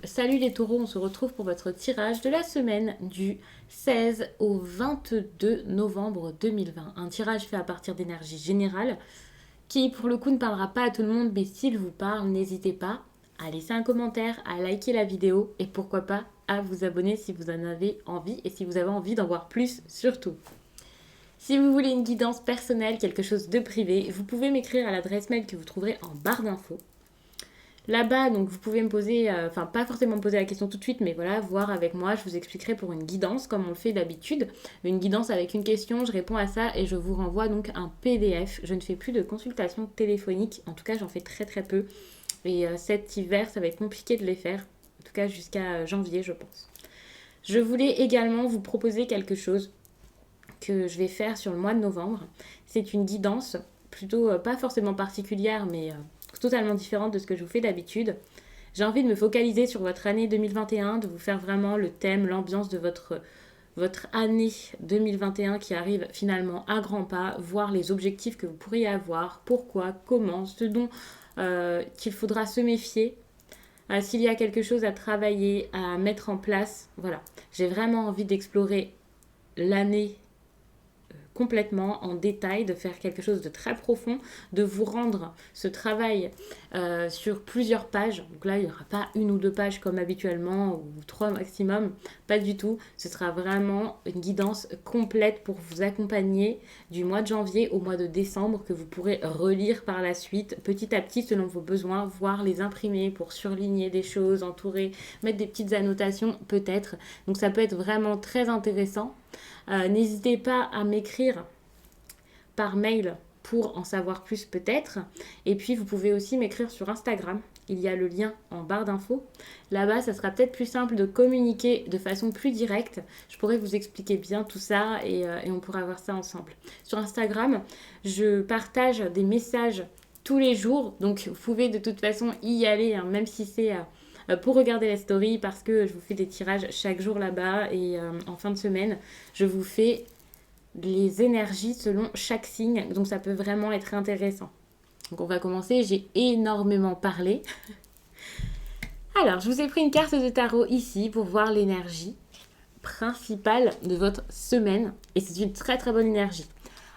Salut les taureaux, on se retrouve pour votre tirage de la semaine du 16 au 22 novembre 2020. Un tirage fait à partir d'énergie générale qui pour le coup ne parlera pas à tout le monde, mais s'il vous parle, n'hésitez pas à laisser un commentaire, à liker la vidéo et pourquoi pas à vous abonner si vous en avez envie et si vous avez envie d'en voir plus surtout. Si vous voulez une guidance personnelle, quelque chose de privé, vous pouvez m'écrire à l'adresse mail que vous trouverez en barre d'infos. Là-bas, donc vous pouvez me poser, enfin pas forcément me poser la question tout de suite, mais voilà, voir avec moi, je vous expliquerai pour une guidance comme on le fait d'habitude. Une guidance avec une question, je réponds à ça et je vous renvoie donc un PDF. Je ne fais plus de consultation téléphonique, en tout cas j'en fais très très peu. Et cet hiver, ça va être compliqué de les faire, en tout cas jusqu'à janvier je pense. Je voulais également vous proposer quelque chose que je vais faire sur le mois de novembre. C'est une guidance, plutôt pas forcément particulière, mais totalement différente de ce que je vous fais d'habitude. J'ai envie de me focaliser sur votre année 2021, de vous faire vraiment le thème, l'ambiance de votre année 2021 qui arrive finalement à grands pas, voir les objectifs que vous pourriez avoir, pourquoi, comment, ce dont qu'il faudra se méfier, s'il y a quelque chose à travailler, à mettre en place. Voilà, j'ai vraiment envie d'explorer l'année complètement en détail, de faire quelque chose de très profond, de vous rendre ce travail sur plusieurs pages. Donc là, il n'y aura pas une ou deux pages comme habituellement, ou trois maximum, pas du tout. Ce sera vraiment une guidance complète pour vous accompagner du mois de janvier au mois de décembre que vous pourrez relire par la suite, petit à petit selon vos besoins, voire les imprimer pour surligner des choses, entourer, mettre des petites annotations peut-être. Donc ça peut être vraiment très intéressant. N'hésitez pas à m'écrire par mail pour en savoir plus peut-être. Et puis vous pouvez aussi m'écrire sur Instagram. Il y a le lien en barre d'infos. Là-bas, ça sera peut-être plus simple de communiquer de façon plus directe. Je pourrais vous expliquer bien tout ça et on pourra voir ça ensemble. Sur Instagram, je partage des messages tous les jours. Donc vous pouvez de toute façon y aller, hein, même si c'est pour regarder les stories parce que je vous fais des tirages chaque jour là-bas et en fin de semaine, je vous fais les énergies selon chaque signe. Donc ça peut vraiment être intéressant. Donc on va commencer. J'ai énormément parlé. Alors, je vous ai pris une carte de tarot ici pour voir l'énergie principale de votre semaine. Et c'est une très très bonne énergie.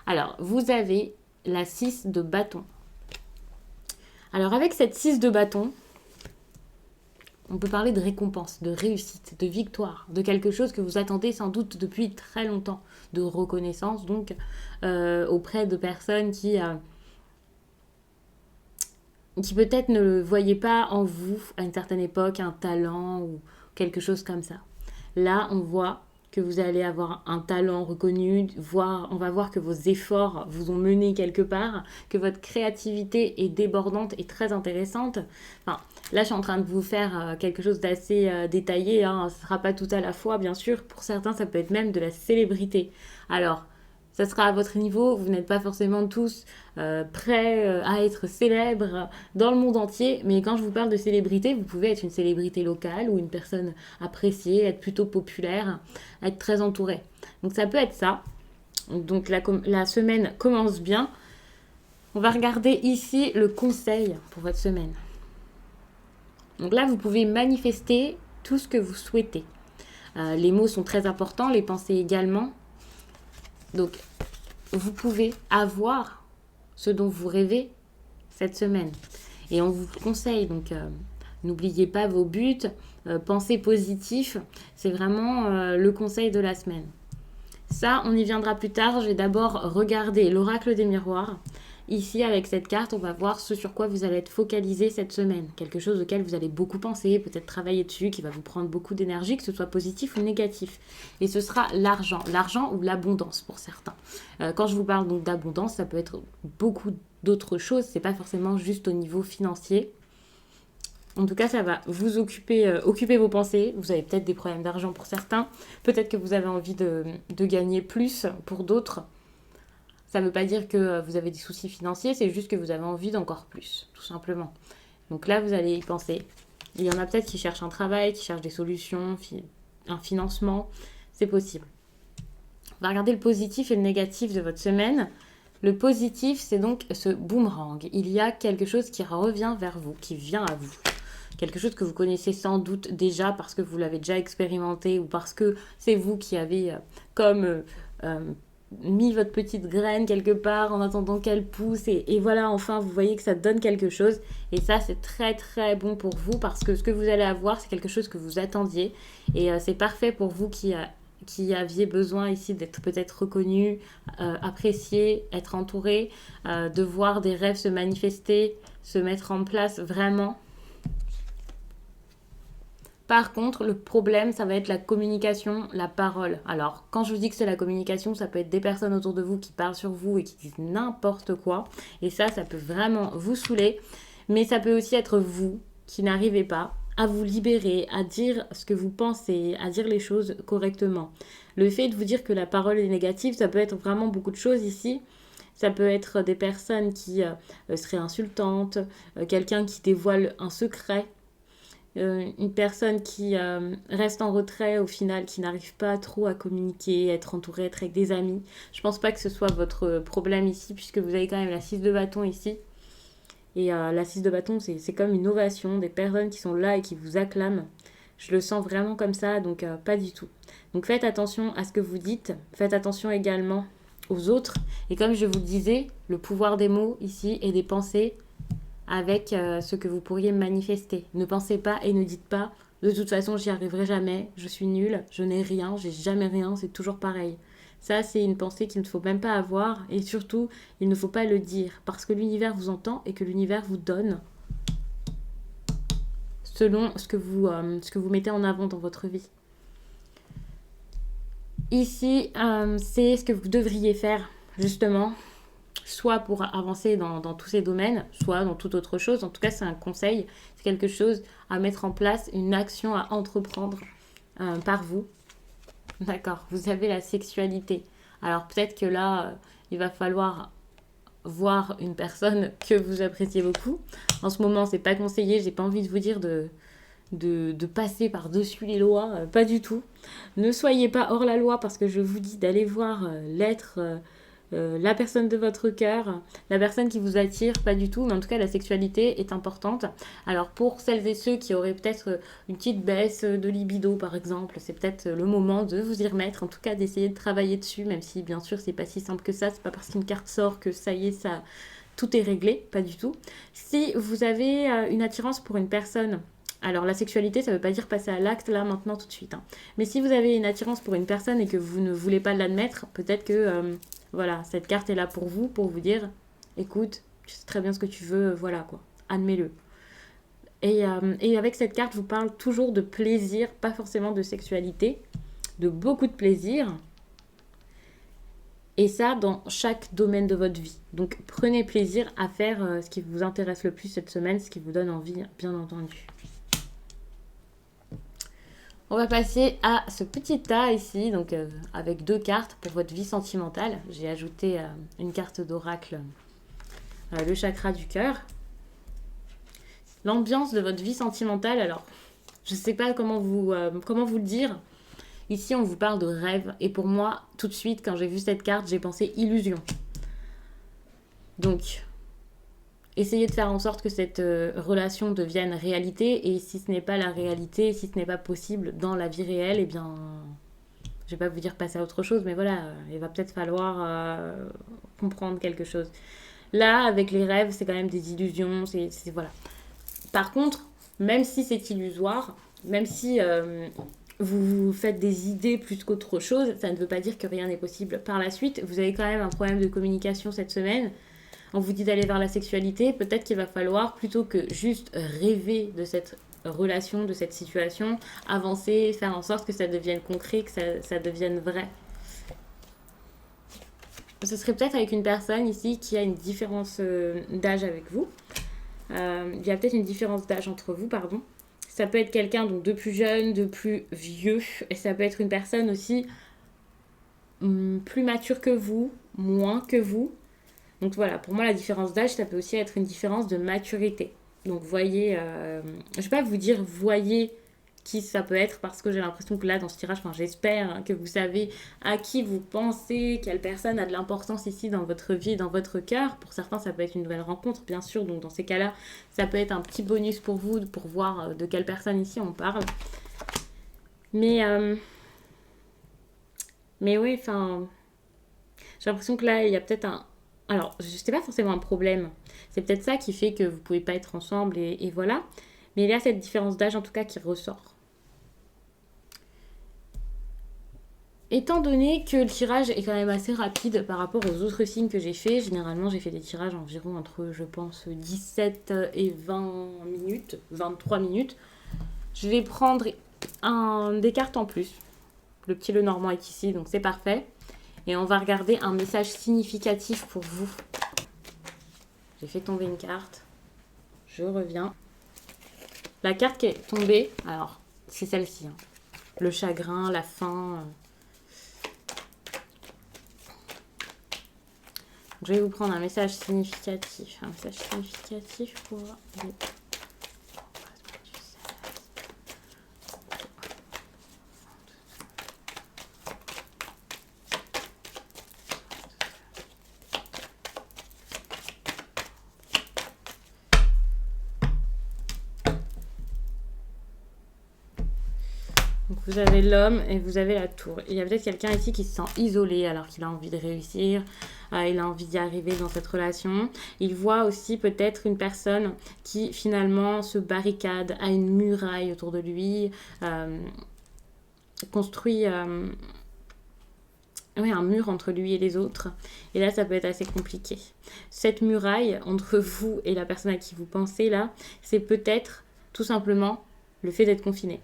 Alors, vous avez la 6 de bâton. Alors avec cette 6 de bâton, on peut parler de récompense, de réussite, de victoire, de quelque chose que vous attendez sans doute depuis très longtemps, de reconnaissance donc auprès de personnes qui peut-être ne le voyaient pas en vous à une certaine époque, un talent ou quelque chose comme ça. Là, on voit que vous allez avoir un talent reconnu, on va voir que vos efforts vous ont mené quelque part, que votre créativité est débordante et très intéressante. Enfin, là, je suis en train de vous faire quelque chose d'assez détaillé, hein. Ce ne sera pas tout à la fois, bien sûr. Pour certains, ça peut être même de la célébrité. Alors, ça sera à votre niveau. Vous n'êtes pas forcément tous prêts à être célèbres dans le monde entier. Mais quand je vous parle de célébrité, vous pouvez être une célébrité locale ou une personne appréciée, être plutôt populaire, être très entouré. Donc ça peut être ça. Donc la semaine commence bien. On va regarder ici le conseil pour votre semaine. Donc là, vous pouvez manifester tout ce que vous souhaitez. Les mots sont très importants, les pensées également. Donc, vous pouvez avoir ce dont vous rêvez cette semaine. Et on vous conseille, donc n'oubliez pas vos buts, pensez positif. C'est vraiment le conseil de la semaine. Ça, on y viendra plus tard. Je vais d'abord regarder l'oracle des miroirs. Ici, avec cette carte, on va voir ce sur quoi vous allez être focalisé cette semaine. Quelque chose auquel vous allez beaucoup penser, peut-être travailler dessus, qui va vous prendre beaucoup d'énergie, que ce soit positif ou négatif. Et ce sera l'argent ou l'abondance pour certains. Quand je vous parle donc d'abondance, ça peut être beaucoup d'autres choses. C'est pas forcément juste au niveau financier. En tout cas, ça va vous occuper vos pensées. Vous avez peut-être des problèmes d'argent pour certains. Peut-être que vous avez envie de gagner plus pour d'autres. Ça ne veut pas dire que vous avez des soucis financiers, c'est juste que vous avez envie d'encore plus, tout simplement. Donc là, vous allez y penser. Il y en a peut-être qui cherchent un travail, qui cherchent des solutions, un financement. C'est possible. On va regarder le positif et le négatif de votre semaine. Le positif, c'est donc ce boomerang. Il y a quelque chose qui revient vers vous, qui vient à vous. quelque chose que vous connaissez sans doute déjà parce que vous l'avez déjà expérimenté ou parce que c'est vous qui avez euh, mis votre petite graine quelque part en attendant qu'elle pousse et voilà, enfin vous voyez que ça donne quelque chose et ça c'est très très bon pour vous parce que ce que vous allez avoir c'est quelque chose que vous attendiez et c'est parfait pour vous qui aviez besoin ici d'être peut-être reconnu, apprécié, être entouré, de voir des rêves se manifester, se mettre en place vraiment. Par contre, le problème, ça va être la communication, la parole. Alors, quand je vous dis que c'est la communication, ça peut être des personnes autour de vous qui parlent sur vous et qui disent n'importe quoi. Et ça peut vraiment vous saouler. Mais ça peut aussi être vous qui n'arrivez pas à vous libérer, à dire ce que vous pensez, à dire les choses correctement. Le fait de vous dire que la parole est négative, ça peut être vraiment beaucoup de choses ici. Ça peut être des personnes qui seraient insultantes, quelqu'un qui dévoile un secret, une personne qui reste en retrait au final, qui n'arrive pas trop à communiquer, être entourée, être avec des amis. Je pense pas que ce soit votre problème ici, puisque vous avez quand même la 6 de bâton ici. Et la 6 de bâton, c'est comme une ovation, des personnes qui sont là et qui vous acclament. Je le sens vraiment comme ça, donc pas du tout. Donc faites attention à ce que vous dites, faites attention également aux autres. Et comme je vous le disais, le pouvoir des mots ici et des pensées, avec ce que vous pourriez manifester. Ne pensez pas et ne dites pas de toute façon j'y arriverai jamais, je suis nulle, je n'ai rien, j'ai jamais rien, c'est toujours pareil. Ça, c'est une pensée qu'il ne faut même pas avoir et surtout, il ne faut pas le dire parce que l'univers vous entend et que l'univers vous donne selon ce que vous mettez en avant dans votre vie. Ici, c'est ce que vous devriez faire justement soit pour avancer dans tous ces domaines, soit dans toute autre chose. En tout cas, c'est un conseil, c'est quelque chose à mettre en place, une action à entreprendre par vous. D'accord, vous avez la sexualité. Alors peut-être que là, il va falloir voir une personne que vous appréciez beaucoup. En ce moment, c'est pas conseillé, j'ai pas envie de vous dire de passer par-dessus les lois, pas du tout. Ne soyez pas hors la loi parce que je vous dis d'aller voir l'être la personne de votre cœur, la personne qui vous attire, pas du tout, mais en tout cas la sexualité est importante. Alors pour celles et ceux qui auraient peut-être une petite baisse de libido par exemple, c'est peut-être le moment de vous y remettre, en tout cas d'essayer de travailler dessus, même si bien sûr c'est pas si simple que ça, c'est pas parce qu'une carte sort que ça y est, ça tout est réglé, pas du tout. Si vous avez une attirance pour une personne, alors la sexualité, ça ne veut pas dire passer à l'acte là maintenant tout de suite. Hein. Mais si vous avez une attirance pour une personne et que vous ne voulez pas l'admettre, peut-être que voilà, cette carte est là pour vous dire, écoute, tu sais très bien ce que tu veux, voilà quoi, admets-le. Et avec cette carte, je vous parle toujours de plaisir, pas forcément de sexualité, de beaucoup de plaisir. Et ça dans chaque domaine de votre vie. Donc prenez plaisir à faire ce qui vous intéresse le plus cette semaine, ce qui vous donne envie, bien entendu. On va passer à ce petit tas ici, donc avec 2 cartes pour votre vie sentimentale. J'ai ajouté une carte d'oracle, le chakra du cœur. L'ambiance de votre vie sentimentale, alors, je ne sais pas comment vous le dire. Ici, on vous parle de rêve. Et pour moi, tout de suite, quand j'ai vu cette carte, j'ai pensé illusion. Donc, essayez de faire en sorte que cette relation devienne réalité. Et si ce n'est pas la réalité, si ce n'est pas possible dans la vie réelle, eh bien, je ne vais pas vous dire passer à autre chose, mais voilà, il va peut-être falloir comprendre quelque chose. Là, avec les rêves, c'est quand même des illusions, c'est voilà. Par contre, même si c'est illusoire, même si vous faites des idées plus qu'autre chose, ça ne veut pas dire que rien n'est possible par la suite. Vous avez quand même un problème de communication cette semaine. On vous dit d'aller vers la sexualité. Peut-être qu'il va falloir, plutôt que juste rêver de cette relation, de cette situation, avancer, faire en sorte que ça devienne concret, que ça devienne vrai. Ce serait peut-être avec une personne ici qui a une différence d'âge avec vous. Il y a peut-être une différence d'âge entre vous, pardon. Ça peut être quelqu'un donc de plus jeune, de plus vieux. Et ça peut être une personne aussi plus mature que vous, moins que vous. Donc voilà, pour moi, la différence d'âge, ça peut aussi être une différence de maturité. Donc voyez, je ne vais pas vous dire voyez qui ça peut être, parce que j'ai l'impression que là, dans ce tirage, enfin, j'espère hein, que vous savez à qui vous pensez, quelle personne a de l'importance ici dans votre vie, dans votre cœur. Pour certains, ça peut être une nouvelle rencontre, bien sûr. Donc, dans ces cas-là, ça peut être un petit bonus pour vous, pour voir de quelle personne ici on parle. Mais oui, enfin, j'ai l'impression que là, il y a peut-être un... Alors, c'est pas forcément un problème. C'est peut-être ça qui fait que vous pouvez pas être ensemble et voilà. Mais il y a cette différence d'âge en tout cas qui ressort. Étant donné que le tirage est quand même assez rapide par rapport aux autres signes que j'ai fait, généralement j'ai fait des tirages environ entre, je pense, 17 et 20 minutes, 23 minutes, je vais prendre des cartes en plus. Le petit Lenormand est ici, donc c'est parfait. Et on va regarder un message significatif pour vous. J'ai fait tomber une carte. Je reviens. La carte qui est tombée, alors, c'est celle-ci. Hein. Le chagrin, la faim. Je vais vous prendre un message significatif. Un message significatif pour les... Donc vous avez l'homme et vous avez la tour. Il y a peut-être quelqu'un ici qui se sent isolé alors qu'il a envie de réussir, il a envie d'y arriver dans cette relation. Il voit aussi peut-être une personne qui finalement se barricade, a une muraille autour de lui, construit un mur entre lui et les autres. Et là, ça peut être assez compliqué. Cette muraille entre vous et la personne à qui vous pensez là, c'est peut-être tout simplement le fait d'être confiné.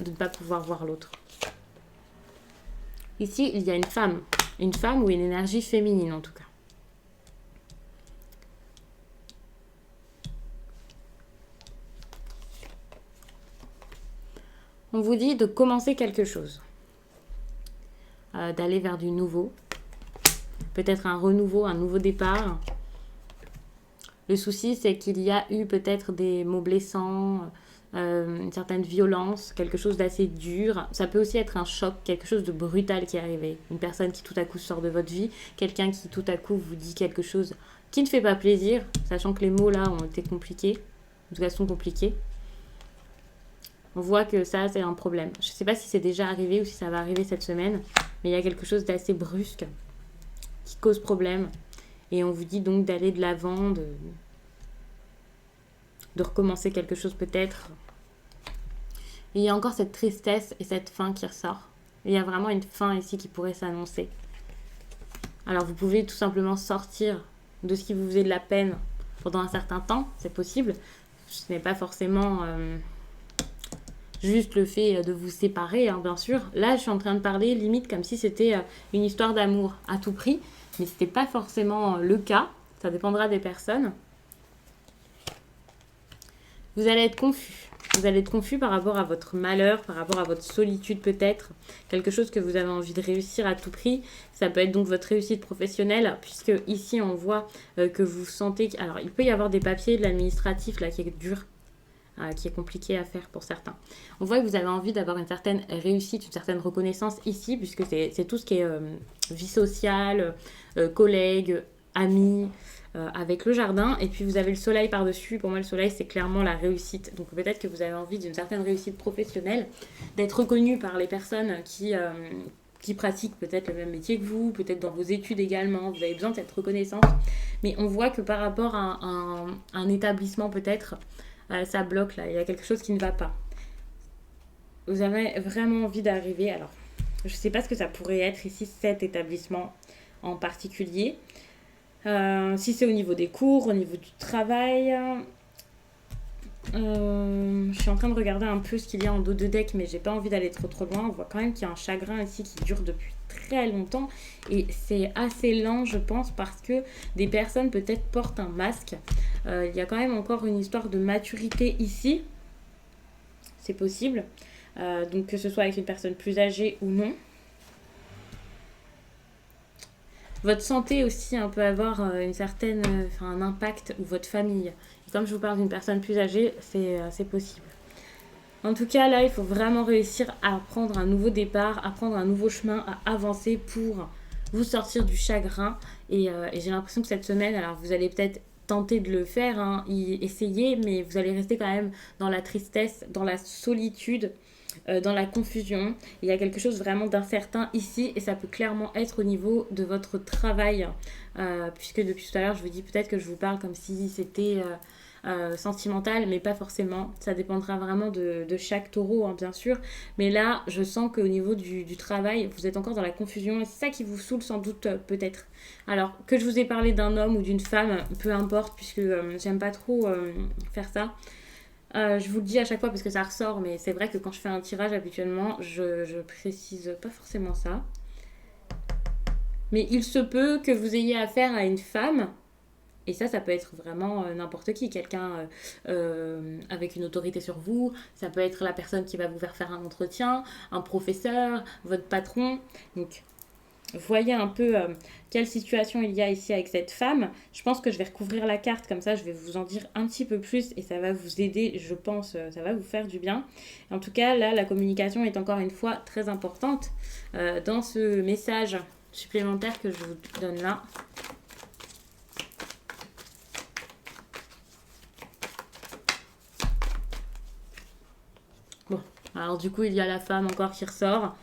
De ne pas pouvoir voir l'autre. Ici, il y a une femme ou une énergie féminine en tout cas. On vous dit de commencer quelque chose, d'aller vers du nouveau, peut-être un renouveau, un nouveau départ. Le souci, c'est qu'il y a eu peut-être des mots blessants, une certaine violence, quelque chose d'assez dur. Ça peut aussi être un choc, quelque chose de brutal qui est arrivé. Une personne qui tout à coup sort de votre vie, quelqu'un qui tout à coup vous dit quelque chose qui ne fait pas plaisir, sachant que les mots là ont été compliqués, en tout cas sont compliqués. On voit que ça, c'est un problème. Je ne sais pas si c'est déjà arrivé ou si ça va arriver cette semaine, mais il y a quelque chose d'assez brusque qui cause problème. Et on vous dit donc d'aller de l'avant, de recommencer quelque chose peut-être. Et il y a encore cette tristesse et cette faim qui ressort. Il y a vraiment une fin ici qui pourrait s'annoncer. Alors vous pouvez tout simplement sortir de ce qui vous faisait de la peine pendant un certain temps, c'est possible. Ce n'est pas forcément juste le fait de vous séparer, hein, bien sûr. Là, je suis en train de parler limite comme si c'était une histoire d'amour à tout prix, mais ce n'était pas forcément le cas. Ça dépendra des personnes. Vous allez être confus. Vous allez être confus par rapport à votre malheur, par rapport à votre solitude peut-être. Quelque chose que vous avez envie de réussir à tout prix. Ça peut être donc votre réussite professionnelle, puisque ici on voit que vous sentez... Alors il peut y avoir des papiers de l'administratif là qui est dur, qui est compliqué à faire pour certains. On voit que vous avez envie d'avoir une certaine réussite, une certaine reconnaissance ici, puisque c'est tout ce qui est vie sociale, collègues, amis... avec le jardin, et puis vous avez le soleil par-dessus. Pour moi, le soleil, c'est clairement la réussite. Donc peut-être que vous avez envie d'une certaine réussite professionnelle, d'être reconnu par les personnes qui pratiquent peut-être le même métier que vous, peut-être dans vos études également. Vous avez besoin de cette reconnaissance. Mais on voit que par rapport à un établissement peut-être, ça bloque là. Il y a quelque chose qui ne va pas. Vous avez vraiment envie d'arriver. Alors, je ne sais pas ce que ça pourrait être ici, cet établissement en particulier. Si c'est au niveau des cours, au niveau du travail, je suis en train de regarder un peu ce qu'il y a en dos de deck, mais j'ai pas envie d'aller trop loin. On voit quand même qu'il y a un chagrin ici qui dure depuis très longtemps et c'est assez lent, je pense, parce que des personnes peut-être portent un masque. Il y a quand même encore une histoire de maturité ici, c'est possible, donc que ce soit avec une personne plus âgée ou non. Votre santé aussi peut avoir un impact, ou votre famille. Et comme je vous parle d'une personne plus âgée, c'est possible. En tout cas, là, il faut vraiment réussir à prendre un nouveau départ, à prendre un nouveau chemin, à avancer pour vous sortir du chagrin. Et j'ai l'impression que cette semaine, alors vous allez peut-être tenter de le faire, hein, essayer, mais vous allez rester quand même dans la tristesse, dans la solitude, dans la confusion. Il y a quelque chose vraiment d'incertain ici et ça peut clairement être au niveau de votre travail. Puisque depuis tout à l'heure, je vous dis peut-être que je vous parle comme si c'était sentimental, mais pas forcément. Ça dépendra vraiment de chaque taureau, hein, bien sûr. Mais là, je sens qu'au niveau du travail, vous êtes encore dans la confusion et c'est ça qui vous saoule sans doute, peut-être. Alors, que je vous ai parlé d'un homme ou d'une femme, peu importe, puisque j'aime pas trop faire ça. Je vous le dis à chaque fois parce que ça ressort, mais c'est vrai que quand je fais un tirage habituellement, je précise pas forcément ça. Mais il se peut que vous ayez affaire à une femme, et ça peut être vraiment n'importe qui, quelqu'un avec une autorité sur vous, ça peut être la personne qui va vous faire un entretien, un professeur, votre patron. Donc, voyez un peu quelle situation il y a ici avec cette femme. Je pense que je vais recouvrir la carte, comme ça je vais vous en dire un petit peu plus et ça va vous aider, je pense, ça va vous faire du bien. En tout cas, là, la communication est encore une fois très importante dans ce message supplémentaire que je vous donne là. Bon, alors du coup, il y a la femme encore qui ressort.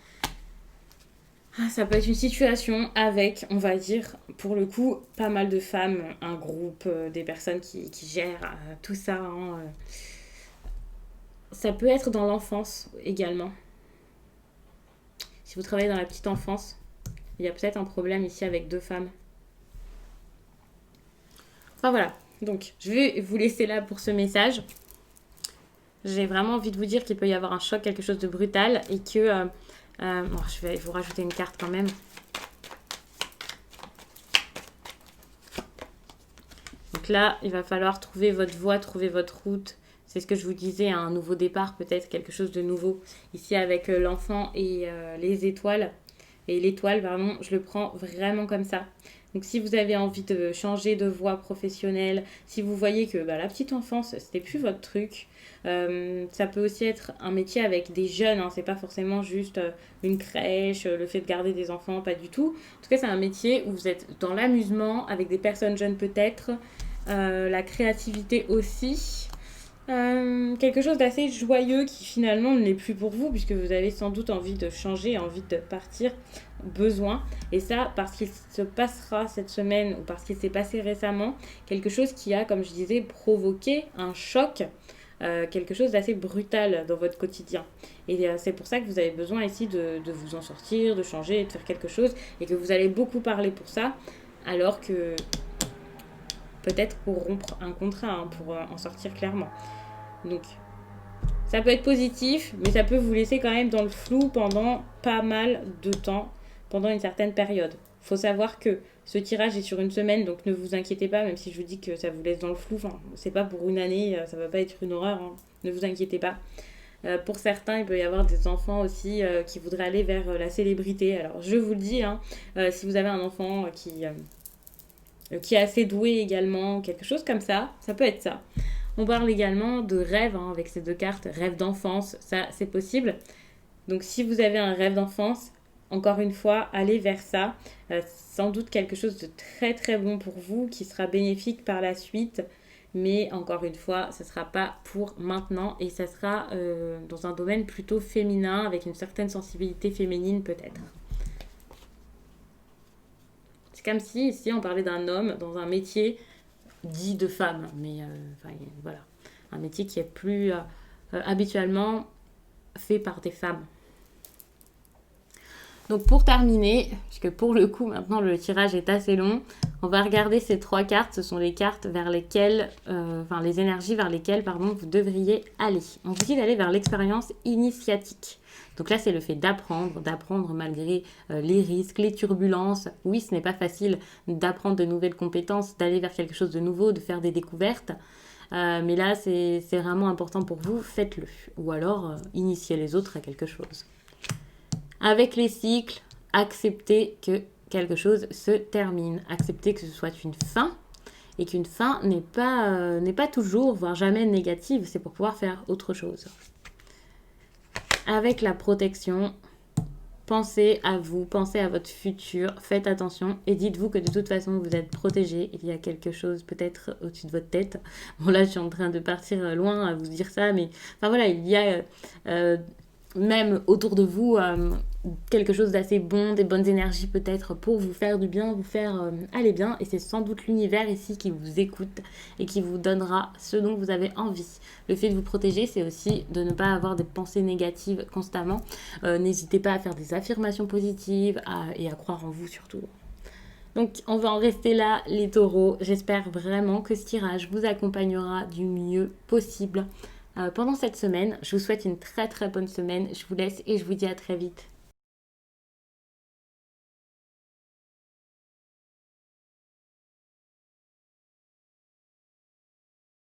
Ça peut être une situation avec, on va dire, pour le coup, pas mal de femmes, un groupe, des personnes qui gèrent tout ça. Hein. Ça peut être dans l'enfance également. Si vous travaillez dans la petite enfance, il y a peut-être un problème ici avec deux femmes. Enfin voilà, donc je vais vous laisser là pour ce message. J'ai vraiment envie de vous dire qu'il peut y avoir un choc, quelque chose de brutal et que... bon, je vais vous rajouter une carte quand même. Donc là, il va falloir trouver votre voie, trouver votre route. C'est ce que je vous disais, un nouveau départ peut-être, quelque chose de nouveau. Ici avec l'enfant et les étoiles. Et l'étoile, pardon, je le prends vraiment comme ça. Donc si vous avez envie de changer de voie professionnelle, si vous voyez que la petite enfance, c'était plus votre truc, ça peut aussi être un métier avec des jeunes, hein, c'est pas forcément juste une crèche, le fait de garder des enfants, pas du tout. En tout cas, c'est un métier où vous êtes dans l'amusement, avec des personnes jeunes peut-être, la créativité aussi. Quelque chose d'assez joyeux qui finalement ne l'est plus pour vous puisque vous avez sans doute envie de changer, envie de partir, besoin. Et ça parce qu'il se passera cette semaine ou parce qu'il s'est passé récemment quelque chose qui a, comme je disais, provoqué un choc, quelque chose d'assez brutal dans votre quotidien. Et c'est pour ça que vous avez besoin ici de vous en sortir, de changer, de faire quelque chose et que vous allez beaucoup parler pour ça alors que peut-être pour rompre un contrat, hein, pour en sortir clairement. Donc, ça peut être positif, mais ça peut vous laisser quand même dans le flou pendant pas mal de temps, pendant une certaine période. Il faut savoir que ce tirage est sur une semaine, donc ne vous inquiétez pas, même si je vous dis que ça vous laisse dans le flou. Enfin, c'est pas pour une année, ça va pas être une horreur, hein, ne vous inquiétez pas. Pour certains, il peut y avoir des enfants aussi qui voudraient aller vers la célébrité. Alors, je vous le dis, hein, si vous avez un enfant qui est assez doué également, quelque chose comme ça peut être ça. On parle également de rêve, hein, avec ces deux cartes, rêve d'enfance, ça c'est possible. Donc si vous avez un rêve d'enfance, encore une fois, allez vers ça. Sans doute quelque chose de très très bon pour vous, qui sera bénéfique par la suite. Mais encore une fois, ce ne sera pas pour maintenant et ça sera dans un domaine plutôt féminin, avec une certaine sensibilité féminine peut-être. C'est comme si ici on parlait d'un homme dans un métier dit de femme, mais voilà, un métier qui est plus habituellement fait par des femmes. Donc pour terminer, puisque pour le coup maintenant le tirage est assez long, on va regarder ces trois cartes. Ce sont les cartes vers lesquelles, les énergies vers lesquelles, vous devriez aller. On vous dit d'aller vers l'expérience initiatique. Donc là, c'est le fait d'apprendre malgré les risques, les turbulences. Oui, ce n'est pas facile d'apprendre de nouvelles compétences, d'aller vers quelque chose de nouveau, de faire des découvertes. Mais là, c'est vraiment important pour vous, faites-le. Ou alors, initiez les autres à quelque chose. Avec les cycles, acceptez que quelque chose se termine. Acceptez que ce soit une fin et qu'une fin n'est pas toujours, voire jamais négative. C'est pour pouvoir faire autre chose. avec la protection, pensez à vous, pensez à votre futur, faites attention et dites-vous que de toute façon vous êtes protégé. Il y a quelque chose peut-être au-dessus de votre tête. Bon là je suis en train de partir loin à vous dire ça, mais enfin voilà, il y a même autour de vous quelque chose d'assez bon, des bonnes énergies peut-être pour vous faire du bien, vous faire aller bien. Et c'est sans doute l'univers ici qui vous écoute et qui vous donnera ce dont vous avez envie. Le fait de vous protéger, c'est aussi de ne pas avoir des pensées négatives constamment. N'hésitez pas à faire des affirmations positives et à croire en vous surtout. Donc on va en rester là les taureaux. J'espère vraiment que ce tirage vous accompagnera du mieux possible pendant cette semaine. Je vous souhaite une très très bonne semaine. Je vous laisse et je vous dis à très vite.